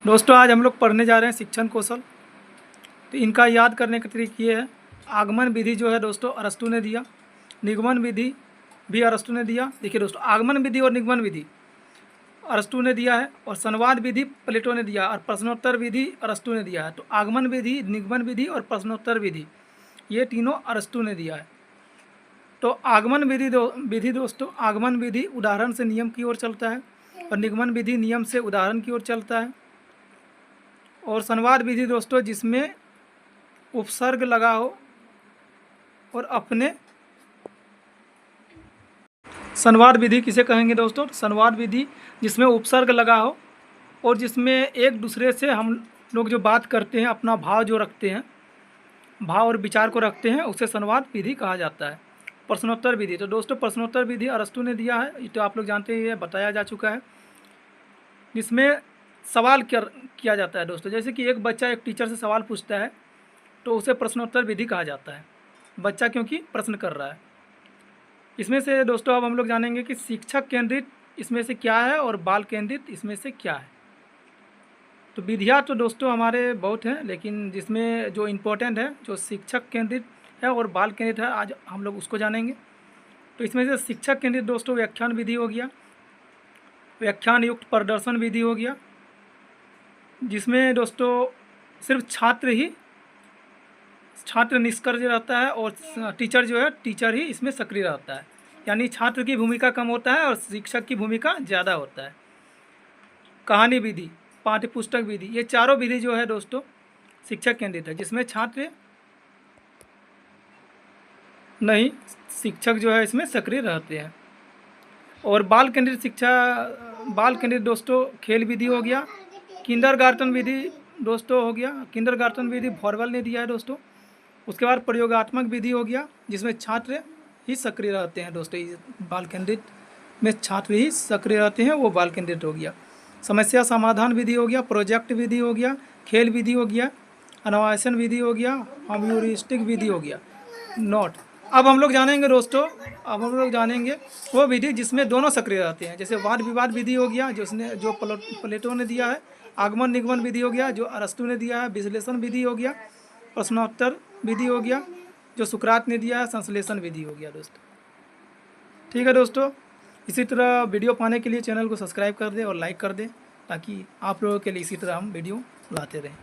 दोस्तों आज हम लोग पढ़ने जा रहे हैं शिक्षण कौशल। तो इनका याद करने का तरीका ये है। आगमन विधि जो है दोस्तों अरस्तु ने दिया, निगमन विधि भी अरस्तु ने दिया। देखिए दोस्तों, आगमन विधि और निगमन विधि अरस्तु ने दिया है, और संवाद विधि प्लेटो ने दिया, और प्रश्नोत्तर विधि अरस्तु ने दिया है। तो आगमन विधि, निगमन विधि और प्रश्नोत्तर विधि ये तीनों अरस्तु ने दिया है। तो आगमन विधि दोस्तों, आगमन विधि उदाहरण से नियम की ओर चलता है, और निगमन विधि नियम से उदाहरण की ओर चलता है। और संवाद विधि दोस्तों जिसमें उपसर्ग लगा हो और अपने, संवाद विधि किसे कहेंगे दोस्तों? संवाद विधि जिसमें उपसर्ग लगा हो और जिसमें एक दूसरे से हम लोग जो बात करते हैं, अपना भाव जो रखते हैं, भाव और विचार को रखते हैं, उसे संवाद विधि कहा जाता है। प्रश्नोत्तर विधि, तो दोस्तों प्रश्नोत्तर विधि अरस्तु ने दिया है, ये तो आप लोग जानते हैं, बताया जा चुका है। जिसमें सवाल किया जाता है दोस्तों, जैसे कि एक बच्चा एक टीचर से सवाल पूछता है तो उसे प्रश्नोत्तर विधि कहा जाता है, बच्चा क्योंकि प्रश्न कर रहा है। इसमें से दोस्तों अब हम लोग जानेंगे कि शिक्षक केंद्रित इसमें से क्या है और बाल केंद्रित इसमें से क्या है। तो विधियाँ तो दोस्तों हमारे बहुत हैं, लेकिन जिसमें जो इम्पोर्टेंट है, जो शिक्षक केंद्रित है और बाल केंद्रित है, आज हम लोग उसको जानेंगे। तो इसमें से शिक्षक केंद्रित दोस्तों व्याख्यान विधि हो गया, व्याख्यान युक्त प्रदर्शन विधि हो गया, जिसमें दोस्तों सिर्फ छात्र निष्क्रिय रहता है और टीचर जो है, टीचर ही इसमें सक्रिय रहता है। यानी छात्र की भूमिका कम होता है और शिक्षक की भूमिका ज़्यादा होता है। कहानी विधि, पाठ्य पुस्तक विधि, ये चारों विधि जो है दोस्तों शिक्षक केंद्रित है, जिसमें छात्र नहीं, शिक्षक जो है इसमें सक्रिय रहते हैं। और बाल केंद्रित दोस्तों खेल विधि हो गया, किंडरगार्टन विधि दोस्तों हो गया, किंडरगार्टन विधि फॉरवेल ने दिया है दोस्तों। उसके बाद प्रयोगात्मक विधि हो गया, जिसमें छात्र ही सक्रिय रहते हैं दोस्तों। बाल केंद्रित में छात्र ही सक्रिय रहते हैं, वो बाल केंद्रित हो गया। समस्या समाधान विधि हो गया, प्रोजेक्ट विधि हो गया, खेल विधि हो गया, अन्वेषण विधि हो गया, ह्यूरिस्टिक विधि हो गया। नोट, अब हम लोग जानेंगे दोस्तों, अब हम लोग जानेंगे वो विधि जिसमें दोनों सक्रिय रहते हैं। जैसे वाद विवाद विधि हो गया, जो प्लेटो ने दिया है। आगमन निगमन विधि हो गया, जो अरस्तु ने दिया है। विश्लेषण विधि हो गया, प्रश्नोत्तर विधि हो गया, जो सुकरात ने दिया है। संश्लेषण विधि हो गया दोस्तों। ठीक है दोस्तों, इसी तरह वीडियो पाने के लिए चैनल को सब्सक्राइब कर दें और लाइक कर दें, ताकि आप लोगों के लिए इसी तरह हम वीडियो लाते रहें।